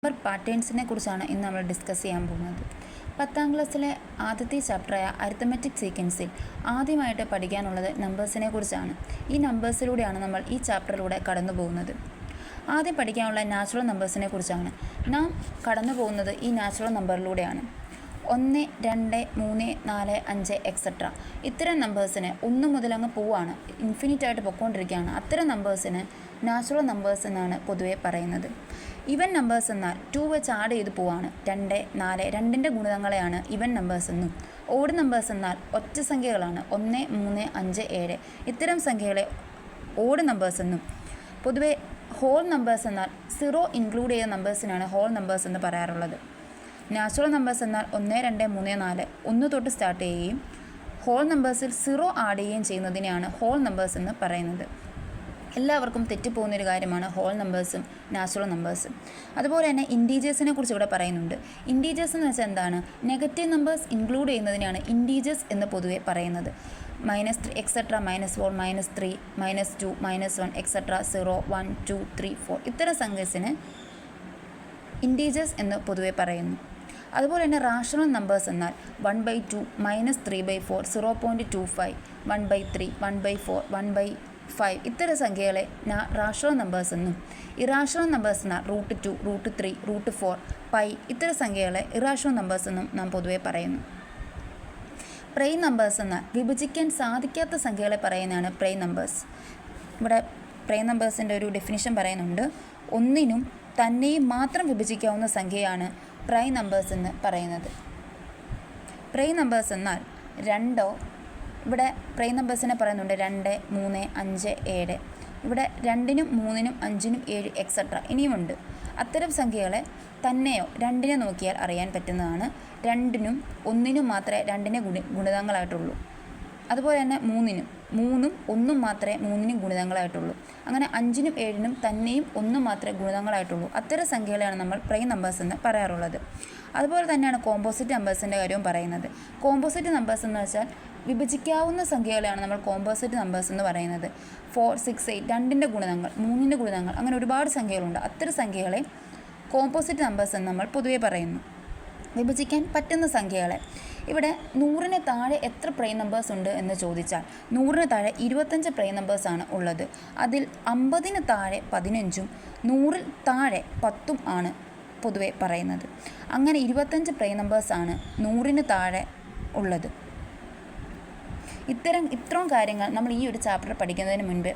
Number പാറ്റേൺസിനെ കുറിച്ചാണ് ഇന്ന് നമ്മൾ ഡിസ്കസ് ചെയ്യാൻ പോകുന്നത്. 10ാം ക്ലാസ്സിലെ ആദ്യത്തെ ചാപ്റ്ററായ അരിത്തമെറ്റിക് സീക്വൻസിൽ ആദ്യമായിട്ട് പഠിക്കാനുള്ളത് നമ്പേഴ്സിനെ കുറിച്ചാണ്. ഈ നമ്പേഴ്സിലൂടെയാണ് നമ്മൾ ഈ ചാപ്റ്ററിലൂടെ കടന്നു പോകുന്നത്. ആദ്യം പഠിക്കാനുള്ള നാച്ചുറൽ നമ്പേഴ്സിനെ കുറിച്ചാണ്. നാം കടന്നു പോകുന്നത് ഈ നാച്ചുറൽ നമ്പറിലൂടെയാണ്. 1, 2, 3, 4, 5 എക്സെട്ര. ഇത്തരം നമ്പേഴ്സിന് 1 മുതൽ അങ്ങ് പോവാണ്, ഇൻഫിനിറ്റായിട്ട് പൊയ്ക്കൊണ്ടിരിക്കുകയാണ്. അത്തരം നമ്പേഴ്സിന് നാച്ചുറൽ നമ്പേഴ്സ് എന്നാണ് പൊതുവെ പറയുന്നത്. ഇവൻ നമ്പേഴ്സ് എന്നാൽ 2 വെച്ച് ആഡ് ചെയ്ത് പോവാണ്. 2, 4, 2ൻ്റെ ഗുണിതങ്ങളെയാണ് ഇവൻ നമ്പേഴ്സ് എന്നും. ഓഡ് നമ്പേഴ്സ് എന്നാൽ ഒറ്റ സംഖ്യകളാണ്. 1, 3, 5, 7 ഇത്തരം സംഖ്യകളെ ഓഡ് നമ്പേഴ്സ് എന്നും. പൊതുവെ ഹോൾ നമ്പേഴ്സ് എന്നാൽ 0 ഇൻക്ലൂഡ് ചെയ്ത നമ്പേഴ്സിനാണ് ഹോൾ നമ്പേഴ്സ് എന്ന് പറയാറുള്ളത്. നാച്ചുറൽ നമ്പേഴ്സ് എന്നാൽ 1, 2, 3, 4 1 തൊട്ട് സ്റ്റാർട്ട് ചെയ്യുകയും ഹോൾ നമ്പേഴ്സിൽ 0 ആഡ് ചെയ്യുകയും ചെയ്യുന്നതിനെയാണ് ഹോൾ നമ്പേഴ്സ് എന്ന് പറയുന്നത്. എല്ലാവർക്കും തെറ്റിപ്പോകുന്നൊരു കാര്യമാണ് ഹോൾ നമ്പേഴ്സും നാച്ചുറൽ നമ്പേഴ്സും. അതുപോലെ തന്നെ ഇൻറ്റീജേഴ്സിനെ കുറിച്ച് ഇവിടെ പറയുന്നുണ്ട്. ഇൻറ്റീജേഴ്സ് എന്ന് വെച്ചാൽ എന്താണ്? നെഗറ്റീവ് നമ്പേഴ്സ് ഇൻക്ലൂഡ് ചെയ്യുന്നതിനാണ് ഇൻറ്റീജേഴ്സ് എന്ന് പൊതുവെ പറയുന്നത്. -3 എക്സെട്ര, -4, -3, -2, -1 എക്സെട്ര, 0, 1, 2, 3, 4 ഇത്തരം സംഖ്യസിന് ഇൻറ്റീജേഴ്സ് എന്ന് പൊതുവെ പറയുന്നു. അതുപോലെ തന്നെ റാഷണൽ നമ്പേഴ്സ് എന്നാൽ 1/2, -3/4, 0.25, 1/3, 1/4, 1/5 ഇത്തരം സംഖ്യകളെ റാഷണൽ നമ്പേഴ്സ് എന്നും. ഇറാഷണൽ നമ്പേഴ്സ് എന്നാൽ √2, √3, √4, π ഇത്തരം സംഖ്യകളെ ഇറാഷണൽ നമ്പേഴ്സ് എന്നും നാം പൊതുവെ പറയുന്നു. പ്രൈം നമ്പേഴ്സ് എന്നാൽ വിഭജിക്കാൻ സാധിക്കാത്ത സംഖ്യകളെ പറയുന്നതാണ് പ്രൈം നമ്പേഴ്സ്. ഇവിടെ പ്രൈം നമ്പേഴ്സിൻ്റെ ഒരു ഡെഫിനിഷൻ പറയുന്നുണ്ട്. ഒന്നിനും തന്നെയും മാത്രം വിഭജിക്കാവുന്ന സംഖ്യയാണ് പ്രൈം നമ്പേഴ്സ് എന്ന് പറയുന്നത്. പ്രൈം നമ്പേഴ്സ് എന്നാൽ 2 ഇവിടെ പ്രൈം നമ്പേഴ്സിനെ പറയുന്നുണ്ട്. 2, 3, 5, 7 ഇവിടെ 2നും 3നും 5നും 7 എക്സെട്ര ഇനിയുമുണ്ട്. അത്തരം സംഖ്യകളെ തന്നെയോ 2നെ നോക്കിയാൽ അറിയാൻ പറ്റുന്നതാണ്. 2നും 1നും മാത്രമേ 2നെ ഗുണിതങ്ങളായിട്ടുള്ളൂ. അതുപോലെ തന്നെ 3നും 3ഉം 1ഉം മാത്രമേ 3നും ഗുണിതങ്ങളായിട്ടുള്ളൂ. അങ്ങനെ 5നും 7നും തന്നെയും 1 മാത്രമേ ഗുണിതങ്ങളായിട്ടുള്ളൂ. അത്തരം സംഖ്യകളെയാണ് നമ്മൾ പ്രൈം നമ്പേഴ്സ് എന്ന് പറയാറുള്ളത്. അതുപോലെ തന്നെയാണ് കോമ്പോസിറ്റ് നമ്പേഴ്സിൻ്റെ കാര്യവും പറയുന്നത്. കോമ്പോസിറ്റ് നമ്പേഴ്സ് എന്ന് വെച്ചാൽ വിഭജിക്കാവുന്ന സംഖ്യകളെയാണ് നമ്മൾ കോമ്പോസിറ്റ് നമ്പേഴ്സ് എന്ന് പറയുന്നത്. 4, 6, 8 2ൻ്റെ ഗുണിതങ്ങൾ, 3ൻ്റെ ഗുണിതങ്ങൾ അങ്ങനെ ഒരുപാട് സംഖ്യകളുണ്ട്. അത്തരം സംഖ്യകളെ കോമ്പോസിറ്റ് നമ്പേഴ്സ് എന്ന് നമ്മൾ പൊതുവെ പറയുന്നു. വിഭജിക്കാൻ പറ്റുന്ന സംഖ്യകളെ. ഇവിടെ 100ന് താഴെ എത്ര പ്രൈം നമ്പേഴ്സ് ഉണ്ട് എന്ന് ചോദിച്ചാൽ 100ന് താഴെ 25 പ്രൈം നമ്പേഴ്സാണ് ഉള്ളത്. അതിൽ 50ന് താഴെ 15ഉം 100ൽ താഴെ 10ഉം ആണ് പൊതുവെ പറയുന്നത്. അങ്ങനെ 25 പ്രൈം നമ്പേഴ്സാണ് 100ന് താഴെ ഉള്ളത്. ഇത്രയും കാര്യങ്ങൾ നമ്മൾ ഈ ഒരു ചാപ്റ്റർ പഠിക്കുന്നതിന് മുൻപ്